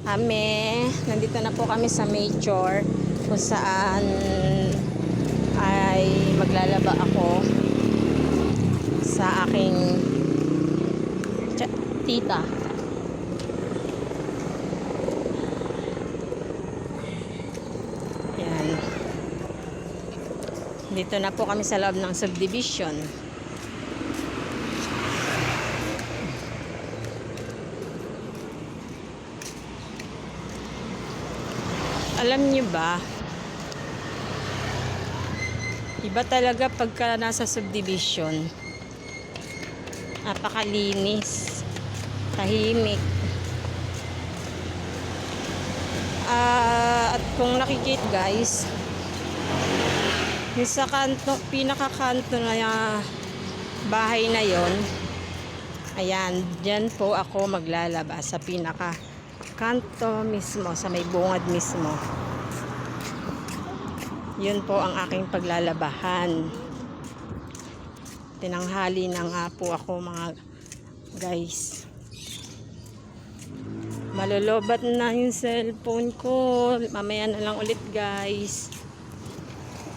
Nandito na po kami sa Major kung saan ay maglalaba ako sa aking tita. Yan. Dito na po kami sa loob ng subdivision. Alam niyo ba, iba talaga pagka nasa subdivision. Napakalinis, tahimik. At kung nakikita guys, yung sa kanto, pinakakanto na bahay na yon, ayan, dyan po ako maglalaba sa pinaka kanto mismo, sa may bungad mismo. Yun po ang aking paglalabahan. Tinanghali na nga po ako mga guys. Malulobat na yung cellphone ko. Mamaya na lang ulit guys.